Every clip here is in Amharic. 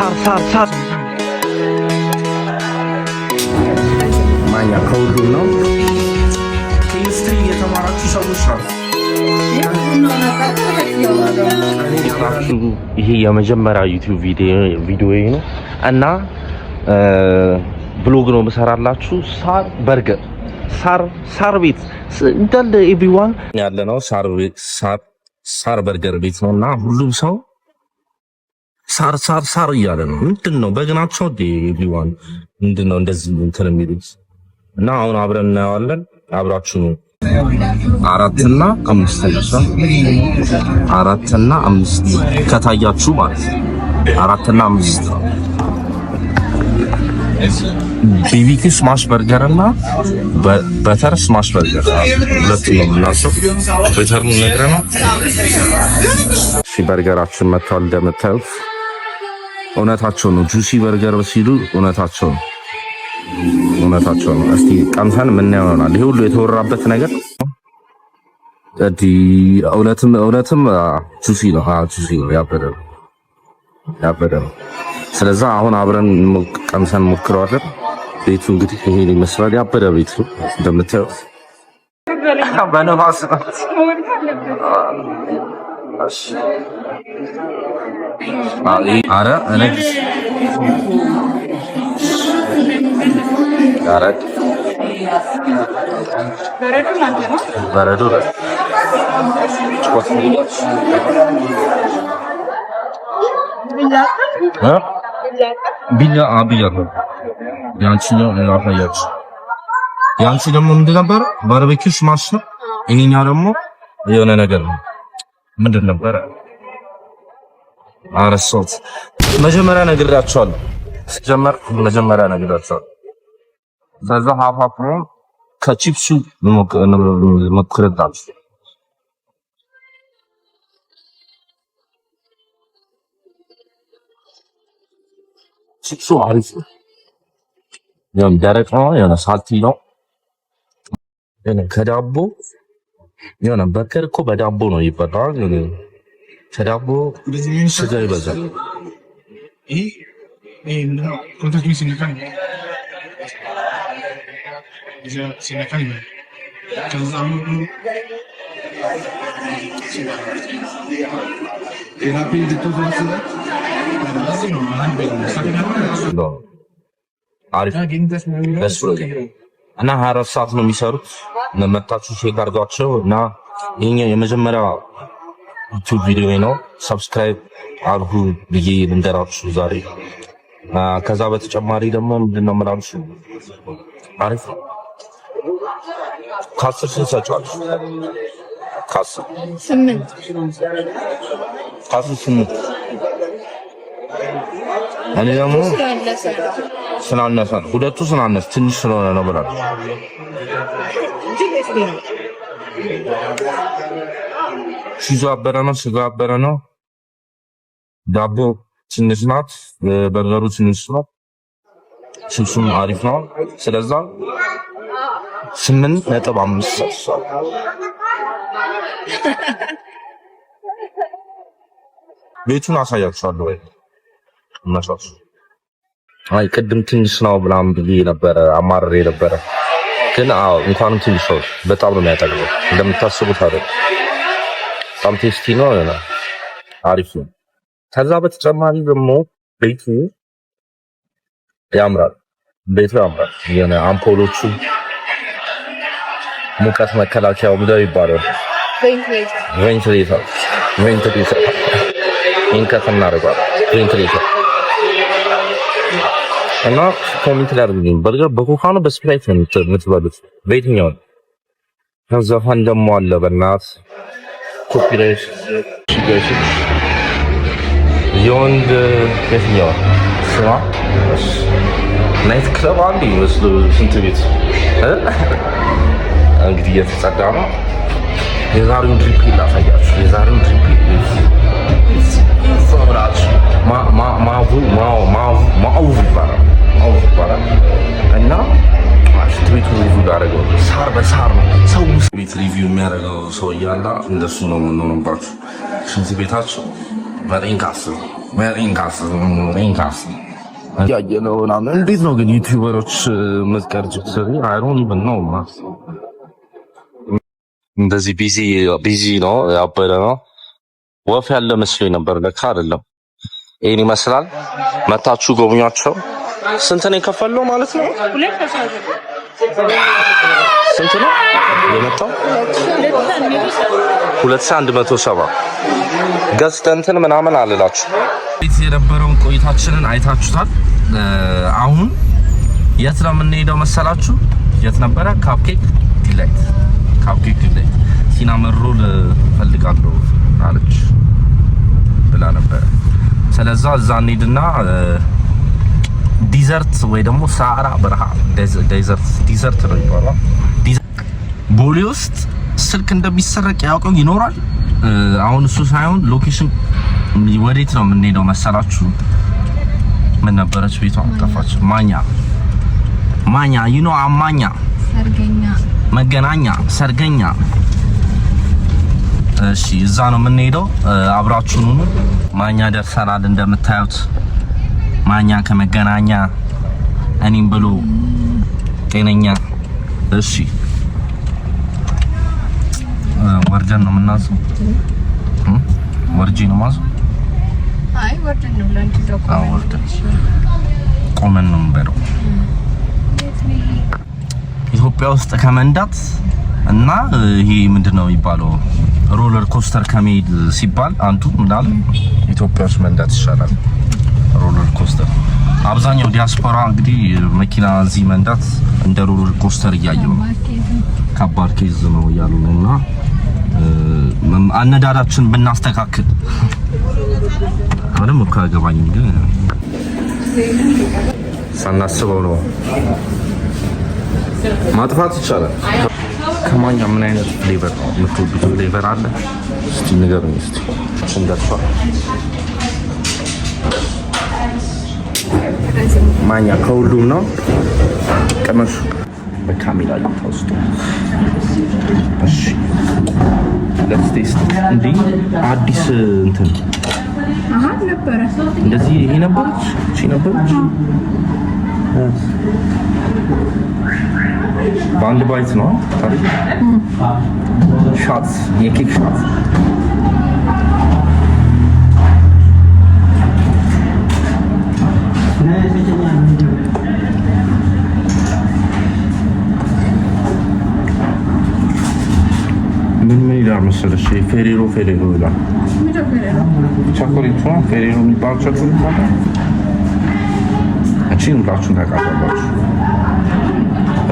ሳር ማኛ ከሁሉ ነው። ኬሚስትሪ የተማራችሁ ሰዎች ናቸው። ይሄ የመጀመሪያ ዩቲዩብ ቪዲዮ ነው እና ብሎግ ነው መሰራላችሁ። ሳር በርገር ሳር ቤት እንዳለ ኤቭሪዋን ያለ ነው። ሳር በርገር ቤት ነውና ሁሉም ሰው ሳር እያለ ነው። ምንድነው በግናቸው ኤቭሪዋን ምንድነው እንደዚህ እንትን የሚሉት እና አሁን አብረን እናየዋለን። አብራችሁ ነው 4 እና 5 ከታያችሁ ማለት ነው። 4 እና 5 ቢቢኪ ስማሽ በርገር እና በተር ስማሽ በርገር ሁለቱም ነው የምናስበው። በተሩን ነግረናል። እሺ በርገራችን መጥቷል። እንደምታዩት እውነታቸው ነው። ጁሲ በርገር ሲሉ እውነታቸው ነው። እስቲ ቀምሰን ምን ይሆናል? ይሄ ሁሉ የተወራበት ነገር እውነትም ጁሲ ነው። ጁሲ ነው። ያበደ ነው። ስለዛ አሁን አብረን ቀምሰን ሞክረዋለን። ቤቱ እንግዲህ ይሄን ይመስላል። ያበደ ቤት ነው እንደምታዩት። በነፋስ አረ እኔ በረዶ ቢላ ያንቺኛው ያፈያች ያንቺ ደግሞ ምንድን ነበር? ባርቤኪው ስማሽ ነው። ይሄኛው ደግሞ የሆነ ነገር ነው። ምንድን ነበር? አረሳሁት። መጀመሪያ ነግራቸዋለሁ። ከዛ ሀፋፍሮን ከቺፕሱ ሞክረታል። ቺፕሱ አሪፍ ነው። ያው ደረቅ ነው፣ የሆነ ሳልቲ ነው። ከዳቦ የሆነ በርገር እኮ በዳቦ ነው ይበላል። ከዳቦ ስጋ ይበዛል። አሪፍ እና 24 ሰዓት ነው የሚሰሩት። መታችሁ ቼክ አድርጓቸው እና ይሄኛው የመጀመሪያ ዩቲዩብ ቪዲዮ ነው። ሰብስክራይብ አድርጉ ብዬ ልንገራችሁ ዛሬ። ከዛ በተጨማሪ ደግሞ ምንድነው የምላችሁ አሪፍ ነው። ከ10 ሰጫችሁ ከ8 እኔ ደግሞ ስናነሳ ነው። ሁለቱ ስናነስ ትንሽ ስለሆነ ነው ብላ ቺዙ አበረ ነው፣ ስጋ አበረ ነው። ዳቦ ትንሽ ናት፣ በርገሩ ትንሽ ነው፣ ቺፕሱም አሪፍ ነው። ስለዛ 8.5 ቤቱን አሳያችኋለሁ ወይ መሳሱ። አይ ቅድም ትንሽ ነው ብላም ብዬ ነበረ፣ አማርሬ ነበረ። ግን እንኳንም ትንሽ ነው፣ በጣም ነው የሚያጠግበው። እንደምታስቡት አይደል? በጣም ቴስቲ ነው፣ አሪፍ ነው። ከዛ በተጨማሪ ደግሞ ቤቱ ያምራል። የሆነ አምፖሎቹ ሙቀት መከላከያው ምንድነው ይባላል? ቬንቲሌተር ኢንከት እናደርጋለን። ቬንቲሌተር እና ኮሜንት ላይ አድርጉኝ። በርገር በኮካ ነው በስፕራይት ነው የምትበሉት? በየትኛው ነው? ዘፈን ደግሞ አለ። በእናት ኮፒራይት የወንድ የትኛው ስማ ናይት ክለብ አንድ ይመስሉ ሽንት ቤት እንግዲህ እየተጸዳ ነው። የዛሬውን ድሪፕ ላሳያችሁ። የዛሬውን ድሪፕ ማው ይባላል እና ሽንት ቤቱ ሪቪው ላደረገው ሳር በሳር ነው። ሰው ቤት ሪቪው የሚያደርገው ሰው እያለ እንደሱ ነው የምንሆንባችሁ። ሽንት ቤታቸው ሪንካስ ያየነው ምናምን እንዴት ነው ግን ዩቲዩበሮች የምትቀርጹት? አይ ዶንት ኢቭን ኖ እንደዚህ ቢዚ ነው ያበደ ነው። ወፍ ያለ መስሎኝ ነበር፣ ለካ አይደለም። ይሄን ይመስላል። መታችሁ ጎብኛቸው። ስንት ነው የከፈለው ማለት ነው? ስንት ነው የመጣው? 2170 ገዝተን እንትን ምናምን አልላችሁ። የነበረውን ቆይታችንን አይታችሁታል። አሁን የት ነው የምንሄደው መሰላችሁ? የት ነበረ? ካፕኬክ ዲላይት ሲናመን ሮል ፈልጋለሁ አለች ብላ ነበረ። ስለዛ እዛ እንሂድና ዲዘርት ወይ ደግሞ ሳራ በረሃ ዲዘርት ነው ይባላል። ቦሌ ውስጥ ስልክ እንደሚሰረቅ ያውቀው ይኖራል። አሁን እሱ ሳይሆን ሎኬሽን ወዴት ነው የምንሄደው መሰላችሁ? ምን ነበረች ቤቷ ጠፋች። ማኛ ዩኖ አማኛ መገናኛ ሰርገኛ። እሺ እዛ ነው የምንሄደው። አብራችሁን ሁኑ። ማኛ ደርሰናል እንደምታዩት። ማኛ ከመገናኛ እኔም ብሎ ጤነኛ። እሺ ወርደን ነው የምናዘው። ወርጂ ነው ማዘው። አይ ወርደን ነው ላንቺ ቆመን ነው የምንበለው። ኢትዮጵያ ውስጥ ከመንዳት እና ይሄ ምንድነው የሚባለው ሮለር ኮስተር ከመሄድ ሲባል አንዱ እንዳለ ኢትዮጵያ ውስጥ መንዳት ይሻላል። ሮለር ኮስተር አብዛኛው ዲያስፖራ እንግዲህ መኪና እዚህ መንዳት እንደ ሮለር ኮስተር እያየው ነው። ከባድ ኬዝ ነው እያሉ ነውና አነዳዳችን ብናስተካክል ምንም እኮ አገባኝም፣ ግን ሳናስበው ነው ማጥፋት ይቻላል። ከማኛ ምን አይነት ፍሌቨር ነው የምትወዱት? ፍሌቨር አለ? እስቲ ንገሩኝ። እስቲ እንደርሷ ማኛ ከሁሉም ነው። ቀመሱ በካሜራ ታውስቱ። እሺ let's taste እንዴ አዲስ እንትን ነበር እንደዚህ። ይሄ ነበረች በአንድ ባይት ነው ታዲያ። ሻት የኬክ ሻት ምን ይላል መሰለሽ? ፌሬሮ ይላል። ቸኮሌት ነው ፌሬሮ የሚባል ቸኮሌት ነው። እቺን ሁላችሁም ታውቃላችሁ።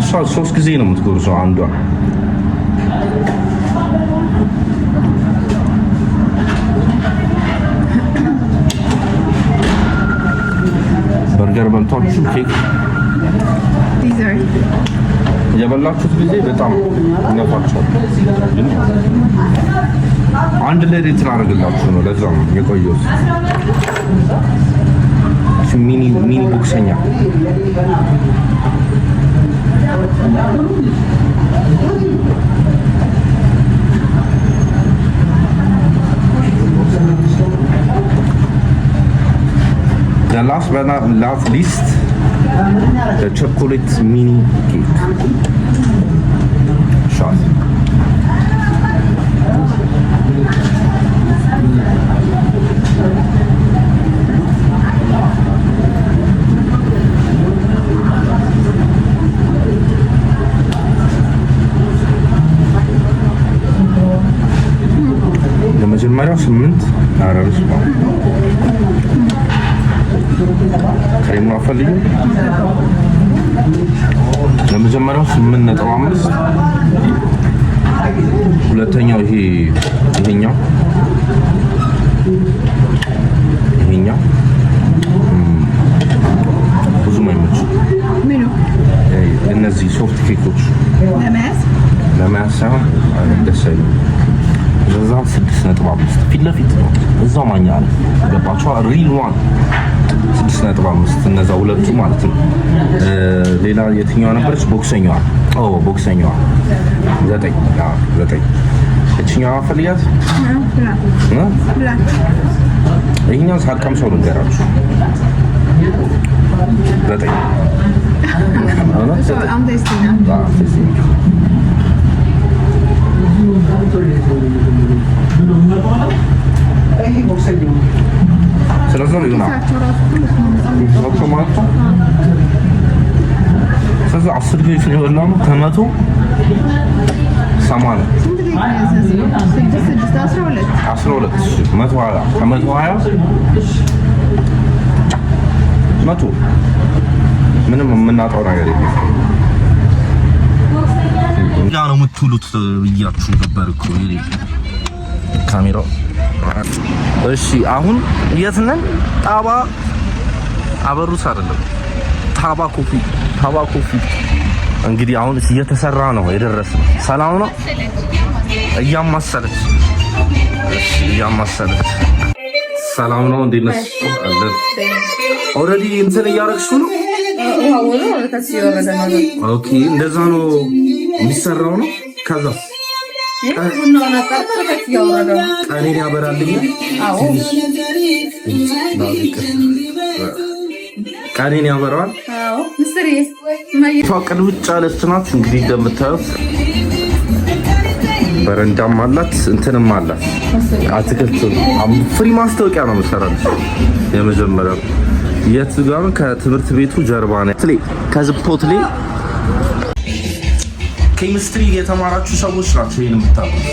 እሷ 3 ጊዜ ነው የምትጎርሰው አንዷ። በርገር በልታችሁ ኬክ የበላችሁት ጊዜ በጣም ይነፋችኋል። አንድ ላይ እንትን አደርግላችሁ ነው። ለዛ ነው የቆየሁት። ሚኒ ቦክሰኛ the last but not least the chocolate mini cake shot. ለመጀመሪያው 8 አረርስ ነው ክሬም ነው ፈልዩ። ለመጀመሪያው 8.5 ሁለተኛው ይሄኛው ብዙም አይመችም። እነዚህ ሶፍት ኬኮች ለመያዝ ሳይሆን ደስ አይልም። እዛ 6.5 ፊት ለፊት ነው እዛው ማኛ አለ። ገባችኋ? ሪል ዋን 6.5 እነዛ ሁለቱ ማለት ነው። ሌላ የትኛዋ ነበረች? ቦክሰኛዋ 9 እችኛዋ ፈልያት ይሄኛው ሳልቀም ሰው ነገራችሁ ዘጠኝ በጣም ደስተኛ ስለዚህ ነው ይሆናል ስለዚህ 10 ጊዜ ነው የበላው ከመቶ 80 መቶ ምንም የምናጣው ነገር የለም። ያ ነው የምትውሉት ብያችሁ ነበር እኮ ካሜራው። እሺ አሁን የት ነን? ጣባ አበሩት አይደለም ታባ ኮፊ እንግዲህ አሁን እየተሰራ ነው የደረስነው። ሰላም ነው እያማሰለች ሰላም ነው እንዴት ነሽ? ኦልሬዲ እንትን እያረግሽ ነው? ኦኬ እንደዛ ነው የሚሰራው ነው። ከዛ ቀኔን ያበራልኛል። ቀኔን ያበራዋል። ፈቅድ ውጭ አለች ናት። እንግዲህ እንደምታዩት በረንዳም አላት እንትንም አላት። አትክልት ፍሪ ማስታወቂያ ነው መሰራለች። የመጀመሪያው የት ጋር ነው? ከትምህርት ቤቱ ጀርባ ነው። ከዝፖትሌ ኬሚስትሪ የተማራችሁ ሰዎች ናቸው ይሄን የምታውቁት።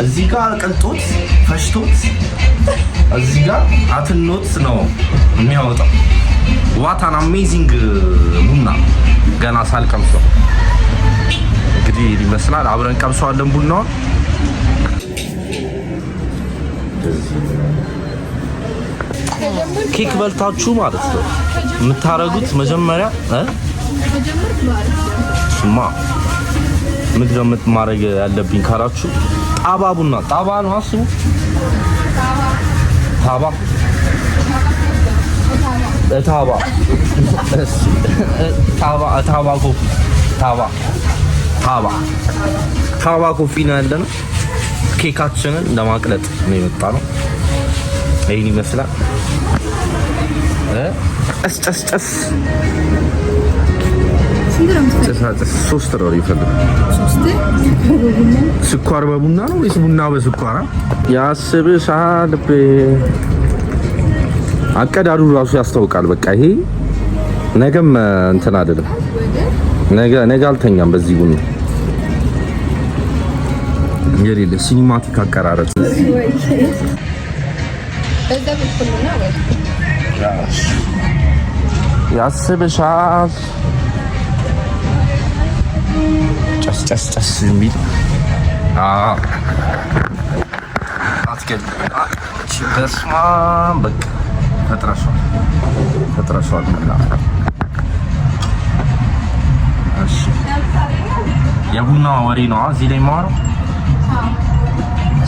እዚህ ጋር ቅንጦት ፈሽቶት እዚህ ጋር አትኖት ነው የሚያወጣው። ዋታን አሜዚንግ ቡና ገና ሳልቀምሰው እንግዲህ ይመስላል። አብረን ቀምሰዋለን ቡናውን። ኬክ በልታችሁ ማለት ነው የምታረጉት መጀመሪያ ስማ ምንድነው ማድረግ ያለብኝ ካላችሁ ጣባ ቡና ጣባ ነው አስቡ። ታባ ኮፊ ነው ያለነው። ኬካችንን ለማቅለጥ ነው የመጣነው። ይሄን ይመስላል። ጨስ ሶስት ነው ይፈልጋል። ስኳር በቡና ነው ወይስ ቡና በስኳር? ያስብሻል። አቀዳዱ ራሱ ያስታውቃል። በቃ ይሄ ነገም እንትን አይደለም። ነገ አልተኛም በዚህ ቡና የሌለ ሲኒማቲክ አቀራረጽ ያስብሻል። ጨስ የሚል አትገል በስማ በቃ ፈጥረሻል። እሺ የቡና ወሬ ነው እዚህ ላይ ማወራው።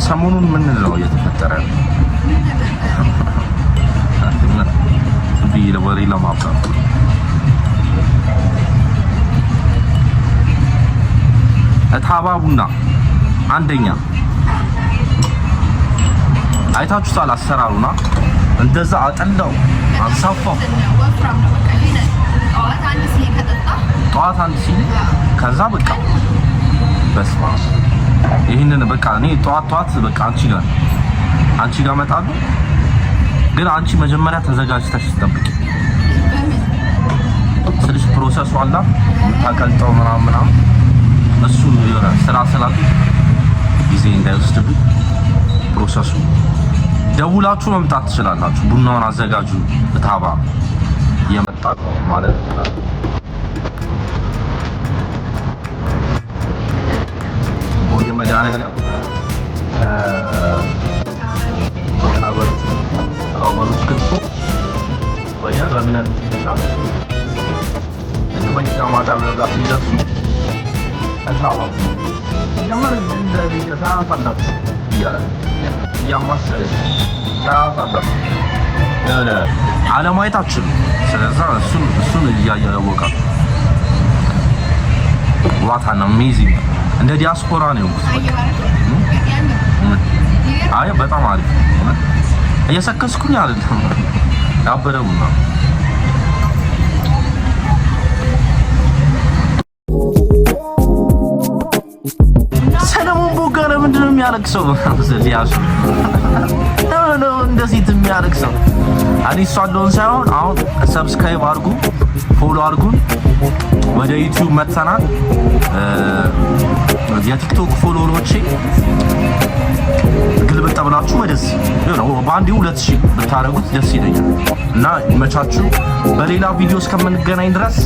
ሰሞኑን ምን ነው እየተፈጠረ ነው? ወሬ ለማብዛት ታባ ቡና አንደኛ አይታችሁታል። አሰራሩና እንደዛ አጠላው አንሳፋው ጠዋት አንድ ሲል ከዛ በቃ በስማ ይሄንን በቃ እኔ ጠዋት በቃ አንቺ ጋር መጣሉ። ግን አንቺ መጀመሪያ ተዘጋጅተሽ ትጠብቂ ስልሽ ፕሮሰሱ አላ ታቀልጠው ምናምን እሱ የሆነ ስራ ስላለ ጊዜ እንዳይወስድብኝ ፕሮሰሱ ደውላችሁ መምጣት ትችላላችሁ። ቡናውን አዘጋጁ ታባ እየመጣ ማለት ነው። ወደ መድኃኒዓለም አበሩት ክትፎ ወያ ለምን ማታ መብላት ሲደርሱ ታባ ጀመረ እንደዚህ ታፋላችሁ ያማሰለ ታፋላችሁ አለማየታችን ስለዚህ እሱን እያወቀ ዋታና አሜዚንግ እንደ ዲያስፖራ ነው። አይ በጣም አሪፍ እየሰከስኩኝ አይደለም ያበረው ነው ሰለሞን ቦጋለ ምንድነው የሚያለቅሰው ያሱ ነው እንደዚህ የሚያለቅሰው አዲስ ሷዶን ሳይሆን አሁን ሰብስክራይብ አድርጉ ፎሎ አድርጉን ወደ ዩቲዩብ መጥተናል የቲክቶክ ፎሎወሮቼ ግልብጥ ብላችሁ ወደዚህ ነው ባንዲ 2000 ብታረጉት ደስ ይለኛል እና ይመቻችሁ በሌላ ቪዲዮ እስከምንገናኝ ድረስ